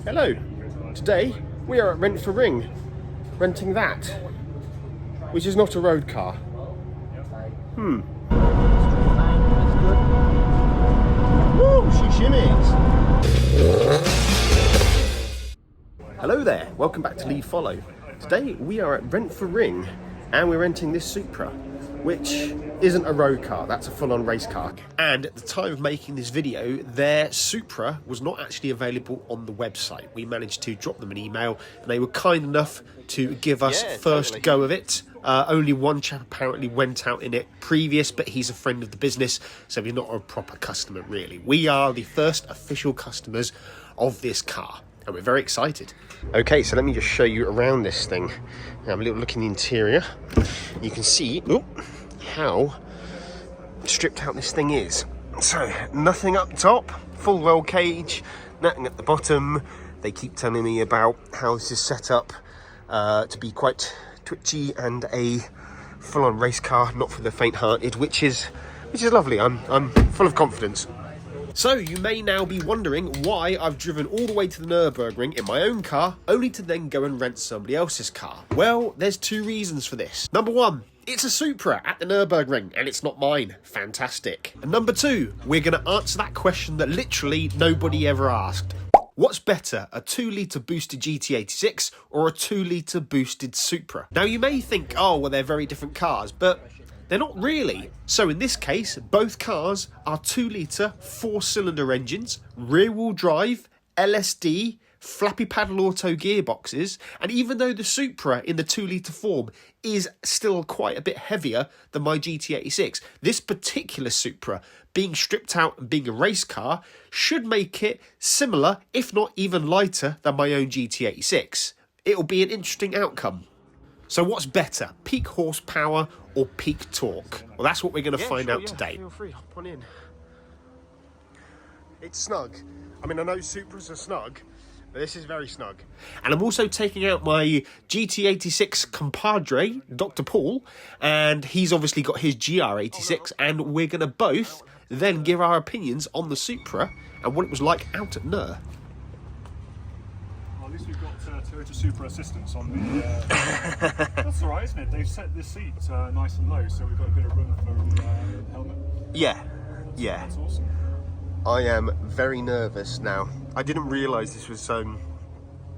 Hello, today we are at Nurburgring, renting that, which is not a road car. Woo, she shimmies! Hello there, welcome back to Leave Follow. Today we are at Nurburgring and we're renting this Supra, which isn't a road car, that's a full-on race car. And at the time of making this video, their Supra was not actually available on the website. We managed to drop them an email and they were kind enough to give us first go of it. Only one chap apparently went out in it previous, but he's a friend of the business, so he's not a proper customer really. We are the first official customers of this car and we're very excited. Okay, so let me just show you around this thing. Have a little look in the interior. You can see how stripped out this thing is. So nothing up top, full roll cage, nothing at the bottom. They keep telling me about how this is set up to be quite twitchy and a full-on race car, not for the faint-hearted, which is lovely. I'm full of confidence. So you may now be wondering why I've driven all the way to the Nurburgring in my own car, only to then go and rent somebody else's car. Well, there's two reasons for this. Number one, it's a Supra at the Nurburgring and it's not mine. Fantastic. And number two, we're going to answer that question that literally nobody ever asked. What's better, a 2-litre boosted GT86 or a 2-litre boosted Supra? Now you may think, oh, well, they're very different cars, but they're not really. So in this case, both cars are 2-litre 4-cylinder engines, rear-wheel drive, LSD, flappy paddle auto gearboxes, and even though the Supra in the 2-litre form is still quite a bit heavier than my GT86, this particular Supra, being stripped out and being a race car, should make it similar, if not even lighter, than my own GT86. It'll be an interesting outcome. So what's better, peak horsepower or peak torque? Well, that's what we're going to find out today. Feel free, hop on in. It's snug. I mean, I know Supras are snug, but this is very snug. And I'm also taking out my GT86 compadre, Dr. Paul, and he's obviously got his GR86, and we're going to both then give our opinions on the Supra and what it was like out at Nur. At least we've got Toyota Supra assistance on the... That's alright, isn't it? They've set the seat nice and low, so we've got a bit of room for the helmet. Yeah. That's awesome. I am very nervous now. I didn't realise this was... So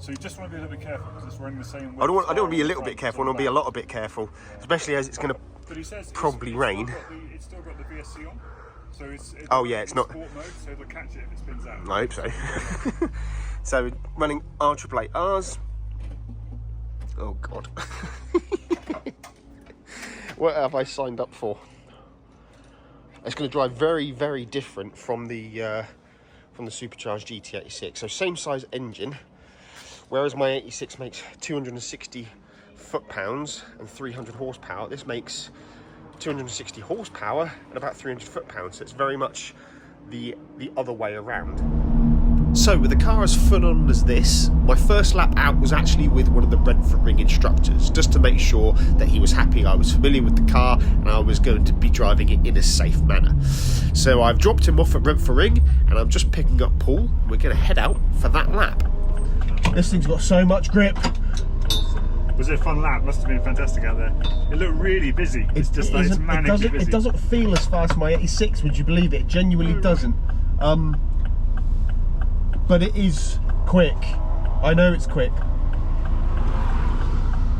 you just want to be a little bit careful, because it's running the same way. I don't want to be a little bit careful, I want to be a lot a bit careful, especially as it's going to probably rain. It's still got the VSC on, so it's it's not... sport mode, so it'll catch it if it spins out. I hope so. So, running R888Rs. Oh, God. What have I signed up for? It's going to drive very, very different from the Supercharged GT86. So, same size engine, whereas my 86 makes 260 foot-pounds and 300 horsepower. This makes 260 horsepower and about 300 foot-pounds. So, it's very much the other way around. So with a car as full on as this, my first lap out was actually with one of the Nurburgring instructors, just to make sure that he was happy I was familiar with the car and I was going to be driving it in a safe manner. So I've dropped him off at Nurburgring and I'm just picking up Paul. We're going to head out for that lap. This thing's got so much grip. Was it a fun lap? Must have been fantastic out there. It looked really busy. It's just like it's manically busy. It doesn't feel as fast as my 86, would you believe it? It genuinely doesn't. But it is quick. I know it's quick.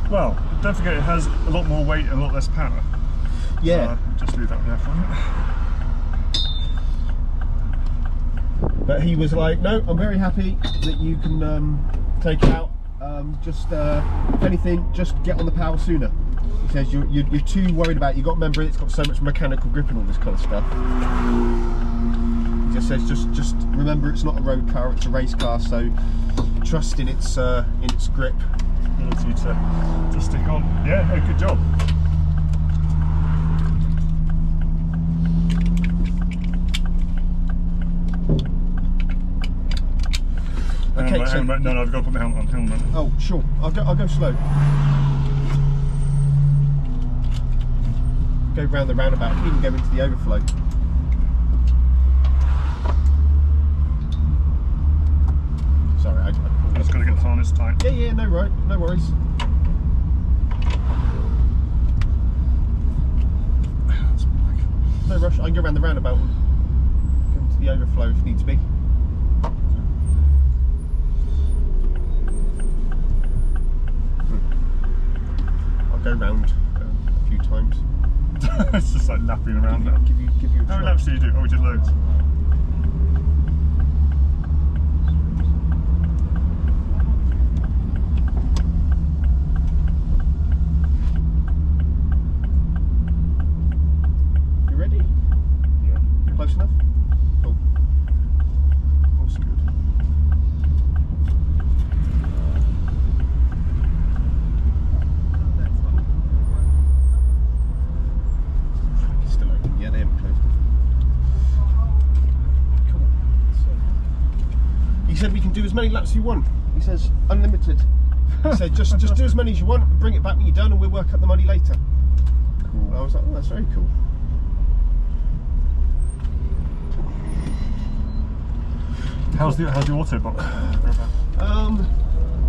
Well, don't forget it has a lot more weight and a lot less power. Yeah. Just leave that there for a minute. But he was like, no, I'm very happy that you can take it out. If anything, just get on the power sooner. He says you're too worried about it. You've got to remember it's got so much mechanical grip and all this kind of stuff. Just says just remember it's not a road car, it's a race car, so trust in its grip. Ability to stick on. Yeah, good job. Okay, so no, I've got to put my helmet on. Oh, sure. I'll go slow. Go round the roundabout. You can go into the overflow. Sorry, I harness tight. Yeah, no worries. No rush. I can go around the roundabout and go into the overflow if needs be. I'll go round a few times. It's just like lapping around now. Give you a How try. many laps did you do? Oh, we did loads. You ready? Yeah. Close enough? Cool. All's good. It's still open. Yeah, they haven't closed it. Cool. So, he said we can do as many laps as you want. He says unlimited. He said just do as many as you want, bring it back when you're done, and we'll work out the money later. Cool. And I was like, oh, that's very cool. How's the Autobot?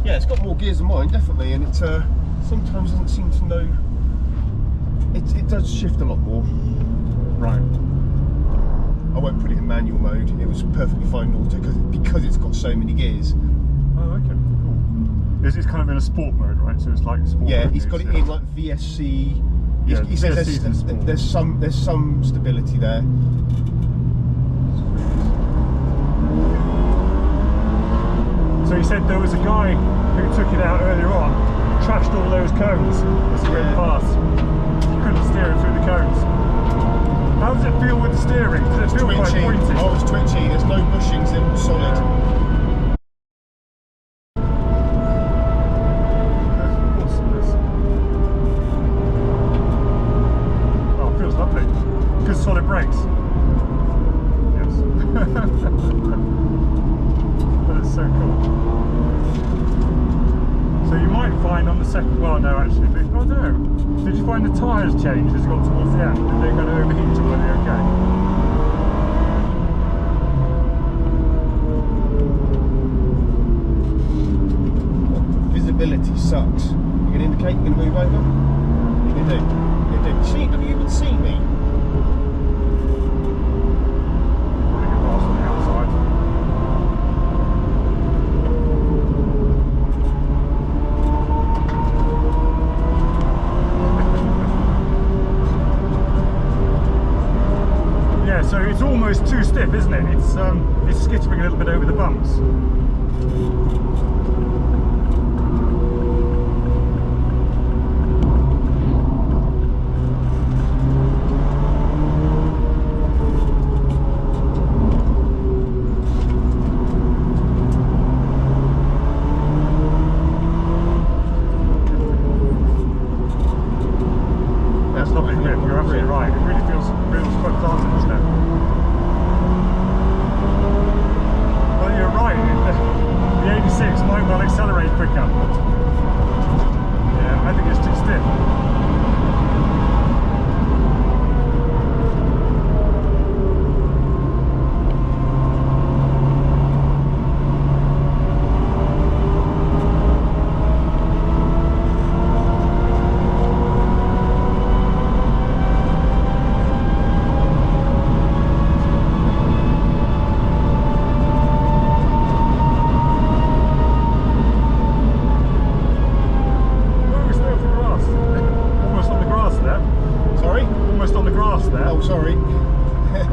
Yeah, it's got more gears than mine, definitely, and it sometimes doesn't seem to know. It does shift a lot more. Right. I won't put it in manual mode. It was perfectly fine in auto because it's got so many gears. Oh, okay, cool. It's kind of in a sport mode, right? So it's like sport. Yeah, mode he's got it in like VSC. Yeah, he says VSC's in sport. there's some stability there. So he said there was a guy who took it out earlier on, trashed all those cones as he went past. He couldn't steer it through the cones. How does it feel with the steering? Does it feel quite Twitchy. pointy? Oh, it's twitchy. There's no bushings. They're all solid. Awesomeness. Oh, it feels lovely. Good solid brakes. Yes. That is so cool. So you might find on the second, well no actually, but, oh no. Did you find the tyres changed as you got towards the end? Did they kind of overheat or were they okay? Visibility sucks. You can indicate, you can move over. You can do. You can do. See, have you even seen me? Probably get past on the outside. Yeah, so it's almost too stiff, isn't it? It's skittering a little bit over the bumps. That's lovely grip. You're absolutely right. It really feels quite planted, doesn't it? Well, you're right. The 86 might well accelerate quicker. Yeah, I think it's too stiff. Oh, we stay off the grass. Almost on the grass there. Sorry? Almost on the grass there. Oh, sorry.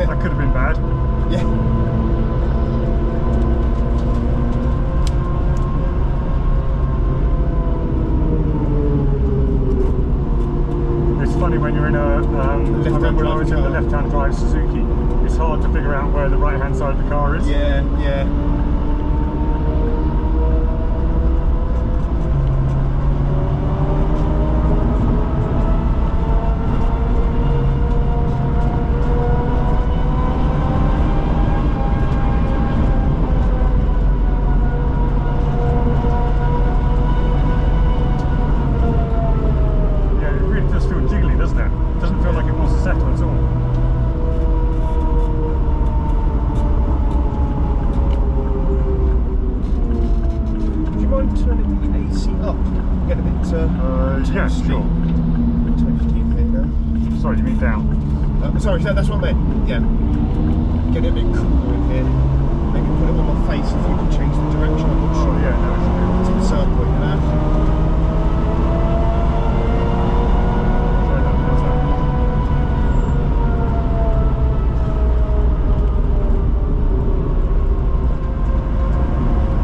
That could have been bad. Yeah. It's funny when you're in a, I remember when I was in the car. left-hand drive Suzuki, it's hard to figure out where the right-hand side of the car is. Yeah, yeah. Yeah, it really does feel jiggly, doesn't it? It doesn't feel like it wants to settle at all. Oh, get a bit yeah, toasty. sure. A bit toasty in here now. Sorry, you mean down? Sorry, that's what I meant. Yeah. Get it a bit cooler in here. Maybe put it on my face if we can change the direction. I'm not sure. Oh, yeah, no, It's in circle in there. sorry, that's that.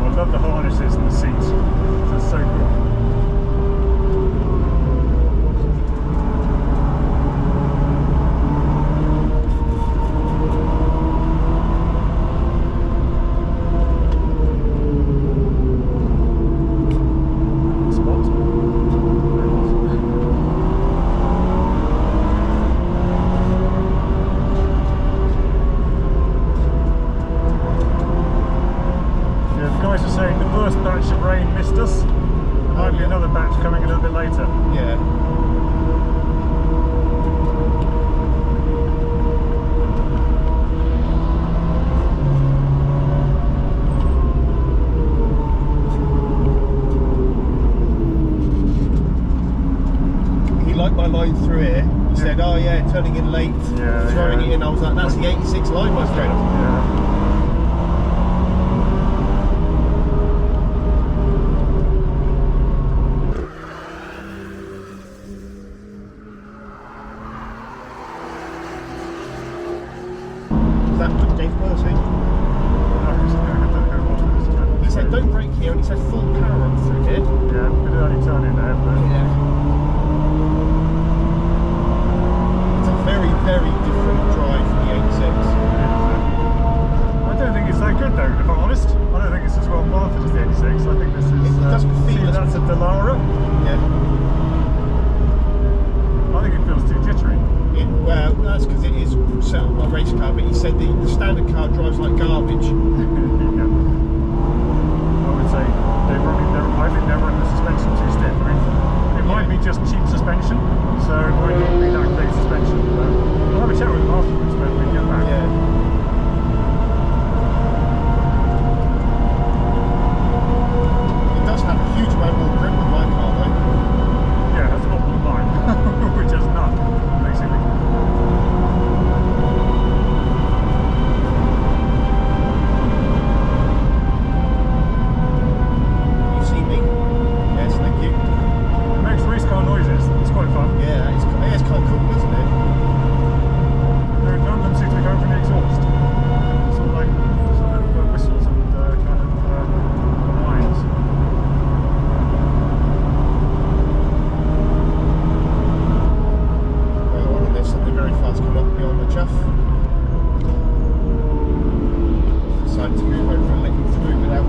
I love the harnesses and the seats. That's so cool. Turning in late, yeah, throwing it in, I was like, that's the 86 line, my friend. Yeah. Is that Dave Percy? He said don't brake here, and he said full power up through here. Yeah, could only turn in there, but Yeah. Very, very different drive from the 86. I don't think it's that good though, if I'm honest. I don't think it's as well marketed as the 86. I think this is... It doesn't feel as... that's a Delara. Yeah. I think it feels too jittery. Well, that's because it is set up like a race car, but he said the standard car drives like garbage. Yeah. I would say I think they're running the suspension too stiff. I mean, it might be just cheap suspension, so it might not be that great suspension. But we'll have a chat with them afterwards when we get back. Yeah. It does have a huge amount more grip than my car, though. Yeah, that's not mine, which is none, basically. You see me? Yes, thank you. It makes race car noises. It's quite fun. Yeah, it's kind of cool, isn't it? None of them seem to be going for the exhaust. Sort of like whistles and kind of whines. Well, on there's something very fast coming up beyond the chuff. Decided to move over and let you through without,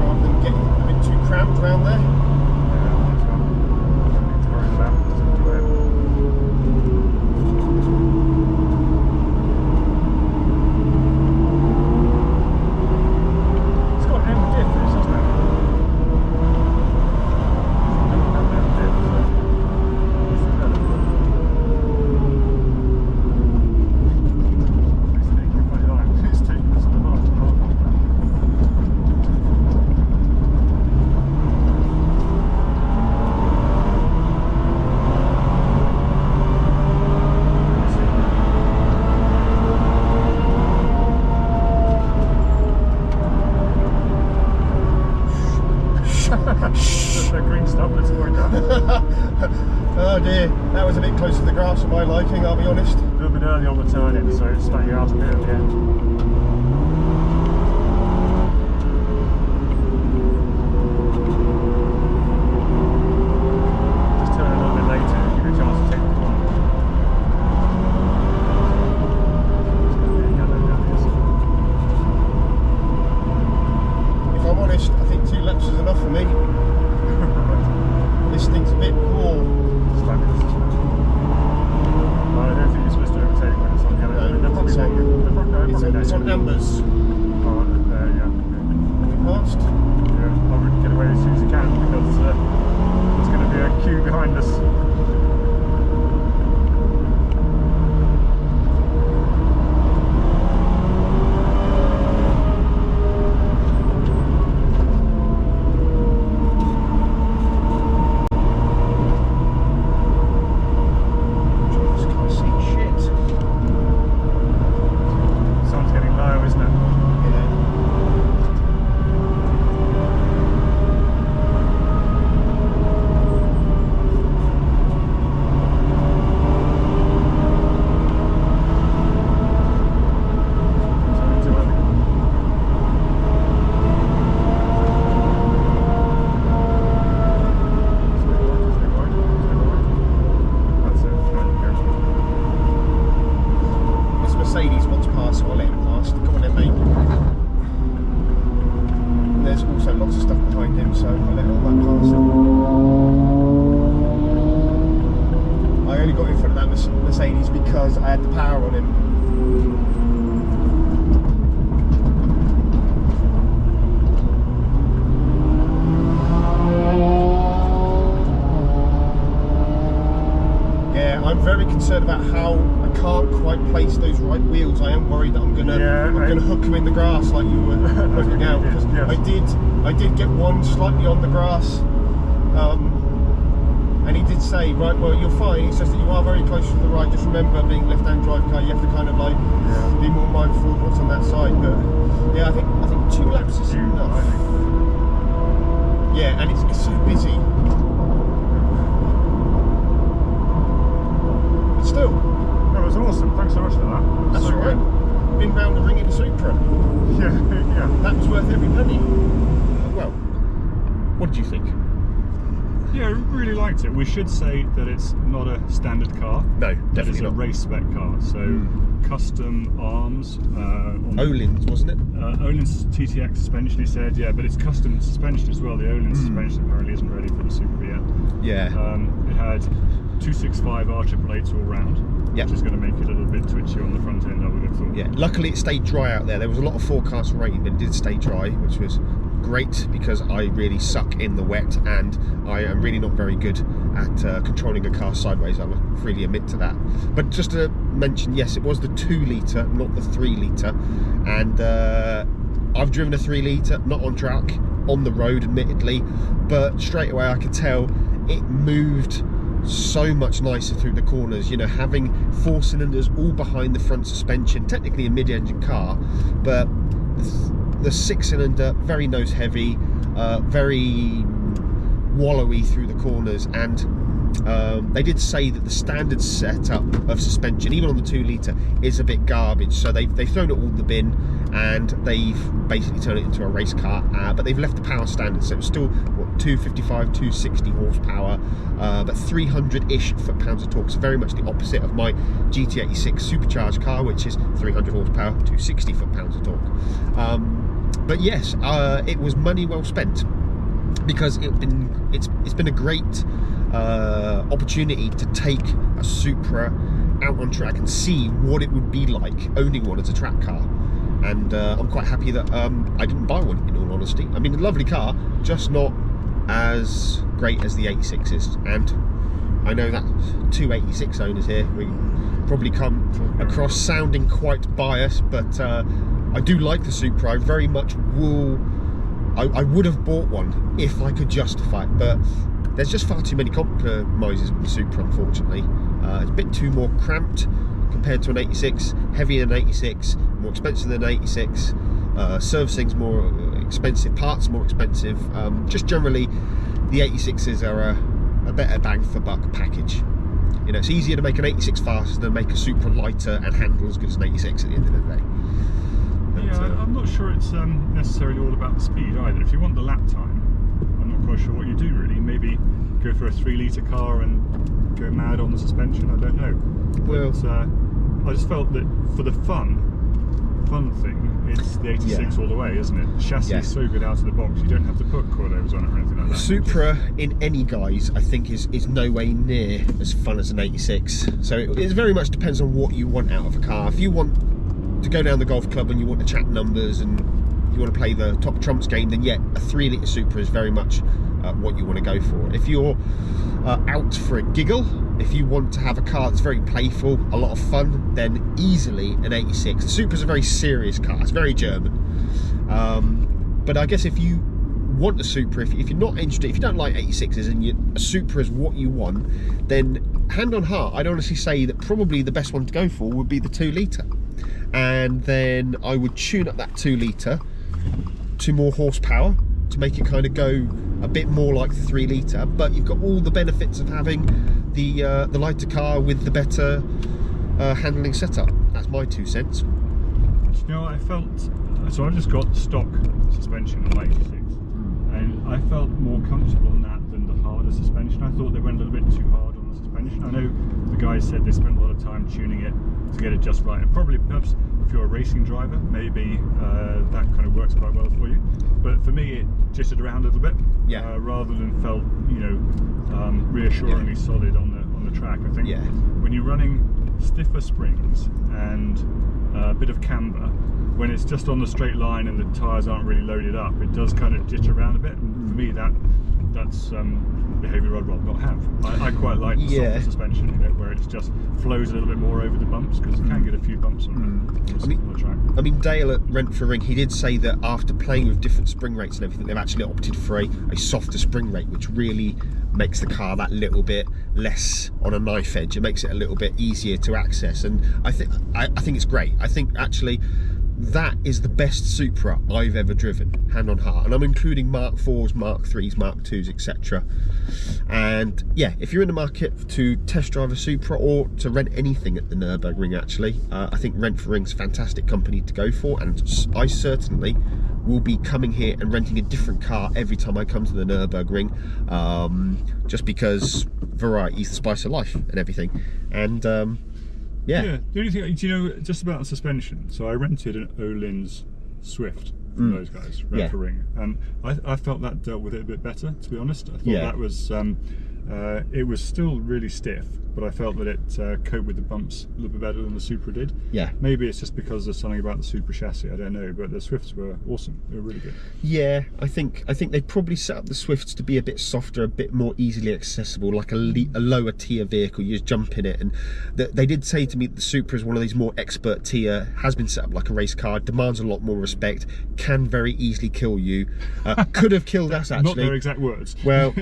rather than getting a bit too cramped around there. Yeah, that's fun. Don't need to worry about it. Just enjoy it. It's got M diff, this, hasn't it? M diff, so it's better. It's taking us on the march. The green stuff, let's avoid that. Oh dear, that was a bit close to the grass for my liking, I'll be honest. A little bit early on the turn in, so it's stuck your ass a bit at the end. Just turn a little bit later to give you a chance to take the corner. It's going to be a yellow down here. If I'm honest, I think 2 laps is enough for me. This thing's a bit more. Fabulous. I don't think you're supposed to overtake when it's on yellow. No, They're probably it's on- wrong. They're probably It's on no. ambers. Oh, there, yeah. We passed. Yeah, I would get away as soon as you can because there's going to be a queue behind us. I let all that pass in. I only got in front of that Mercedes because I had the power on him. Yeah, I'm very concerned about how I can't quite place those right wheels. I am worried that I'm gonna hook them in the grass like you were pointing out, because yes. I did get one slightly on the grass, and he did say, right, well, you're fine. He says that you are very close to the right. Just remember, being left-hand drive car, you have to kind of like be more mindful of what's on that side. But yeah, I think 2 laps is enough. Yeah, and it's so busy. But still, that was awesome. Thanks so much for that. That's so all right. Been round the ring in a Supra. Yeah. That was worth every penny. Well, what did you think? Yeah, I really liked it. We should say that it's not a standard car. No, definitely not. It's a race spec car. So custom arms. Öhlins, wasn't it? Öhlins TTX suspension, he said. Yeah, but it's custom suspension as well. The Öhlins suspension apparently isn't ready for the Supra yet. Yeah. It had 265 R888 all round, which is going to make it a little bit twitchy on the front end, I would have thought. Yeah. Luckily, it stayed dry out there. There was a lot of forecast rain, but it did stay dry, which was great because I really suck in the wet, and I am really not very good at controlling a car sideways. I will freely admit to that. But just to mention, yes, it was the 2 litre, not the 3 litre, and I've driven a 3 litre, not on track, on the road, admittedly, but straight away I could tell it moved so much nicer through the corners. You know, having 4 cylinders all behind the front suspension, technically a mid-engine car, but the 6-cylinder, very nose heavy, very wallowy through the corners, and they did say that the standard setup of suspension, even on the 2 litre, is a bit garbage. So they've thrown it all in the bin, and they've basically turned it into a race car, but they've left the power standard, so it's still what, 255, 260 horsepower, but 300-ish foot-pounds of torque. So very much the opposite of my GT86 supercharged car, which is 300 horsepower, 260 foot-pounds of torque. But yes, it was money well spent, because it's been a great opportunity to take a Supra out on track and see what it would be like owning one as a track car. And I'm quite happy that I didn't buy one, in all honesty. I mean, a lovely car, just not as great as the 86 is. And I know that 286 owners here, we probably come across sounding quite biased, but I do like the Supra. I very much will. I would have bought one if I could justify it, but there's just far too many compromises with the Supra, unfortunately. It's a bit too more cramped compared to an 86, heavier than 86, more expensive than 86, servicing's more expensive, parts more expensive. Just generally, the 86s are a better bang for buck package. You know, it's easier to make an 86 faster than make a Supra lighter and handle as good as an 86 at the end of the day. Yeah, I'm not sure it's necessarily all about the speed either. If you want the lap time, I'm not quite sure what you do really. Maybe go for a 3 litre car and go mad on the suspension, I don't know. Well, but, I just felt that for the fun thing, it's the 86 all the way, isn't it? The chassis is so good out of the box, you don't have to put coilovers on it or anything like that. Supra in any guise, I think, is no way near as fun as an 86. So it very much depends on what you want out of a car. If you want to go down the golf club and you want to chat numbers and you want to play the top trumps game, then yeah, a 3 litre Supra is very much what you want to go for. If you're out for a giggle, if you want to have a car that's very playful, a lot of fun, then easily an 86. The Supra's a very serious car, it's very German. But I guess if you want a Supra, if you're not interested, if you don't like 86s and a Supra is what you want, then hand on heart, I'd honestly say that probably the best one to go for would be the 2 litre. And then I would tune up that 2 litre to more horsepower to make it kind of go a bit more like the 3 litre, but you've got all the benefits of having the lighter car with the better handling setup. That's my 2 cents. You know, I felt, so I've just got stock suspension on my 86, and I felt more comfortable on that than the harder suspension. I thought they went a little bit too hard on on the suspension. I know the guys said they spent a lot of time tuning it to get it just right, and probably perhaps if you're a racing driver, maybe that kind of works quite well for you. But for me, it jittered around a little bit, rather than felt, you know, reassuringly solid on the track. I think when you're running stiffer springs and a bit of camber, when it's just on the straight line and the tyres aren't really loaded up, it does kind of jitter around a bit. And for me, that's behaviour I'd rather not have. I quite like the softer suspension, you know, where it just flows a little bit more over the bumps, because you can get a few bumps on the track. I mean, Dale at Rent for Ring, he did say that after playing with different spring rates and everything, they've actually opted for a softer spring rate, which really makes the car that little bit less on a knife edge. It makes it a little bit easier to access, and I think it's great. I think actually that is the best Supra I've ever driven, hand on heart, and I'm including Mark 4s, Mark 3s, Mark 2s, etc. And yeah, if you're in the market to test drive a Supra or to rent anything at the Nurburgring, actually, I think Rent for Ring's a fantastic company to go for, and I certainly will be coming here and renting a different car every time I come to the Nurburgring, just because variety is the spice of life and everything. And yeah, the only thing, do you know, just about the suspension, so I rented an Öhlins Swift from those guys, Rent for Ring, and I felt that dealt with it a bit better, to be honest. I thought that was it was still really stiff, but I felt that it coped with the bumps a little bit better than the Supra did. Yeah. Maybe it's just because there's something about the Supra chassis, I don't know, but the Swifts were awesome. They were really good. Yeah, I think they probably set up the Swifts to be a bit softer, a bit more easily accessible, like a lower tier vehicle. You just jump in it, and they did say to me that the Supra is one of these more expert tier, has been set up like a race car, demands a lot more respect, can very easily kill you. Could have killed us, actually. Not their exact words. Well,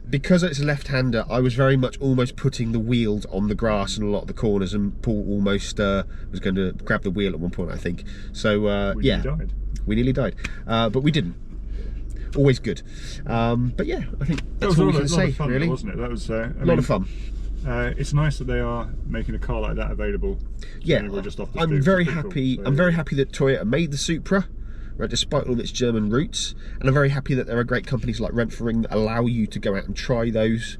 because it's a left-hander, I was very much almost putting the wheels on the grass in a lot of the corners, and Paul almost was going to grab the wheel at one point, I think. So we nearly died. We nearly died, but we didn't. Always good. But yeah, I think that's all we can say, really. Wasn't it? That was a lot of fun. It's nice that they are making a car like that available. Yeah, just off the I'm very happy. Cool. I'm very happy that Toyota made the Supra, right, despite all of its German roots, and I'm very happy that there are great companies like Rent for Ring that allow you to go out and try those.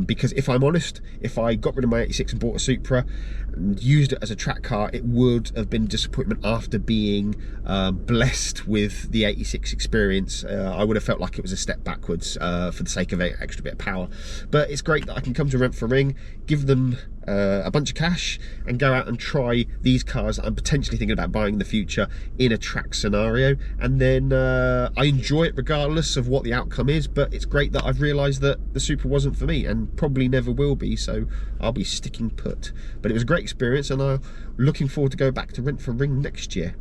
Because if I'm honest, if I got rid of my 86 and bought a Supra and used it as a track car, it would have been disappointment after being blessed with the 86 experience. I would have felt like it was a step backwards for the sake of an extra bit of power. But it's great that I can come to Rent for Ring, give them a bunch of cash, and go out and try these cars that I'm potentially thinking about buying in the future in a track scenario, and then I enjoy it regardless of what the outcome is. But it's great that I've realised that the Supra wasn't for me, and probably never will be, so I'll be sticking put. But it was a great experience, and I'm looking forward to go back to Rent for Ring next year.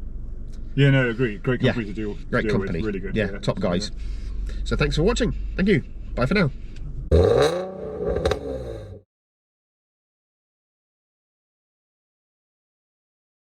Yeah, no, agree. Great company to deal great company with. Really good. Yeah, top guys. So thanks for watching. Thank you. Bye for now.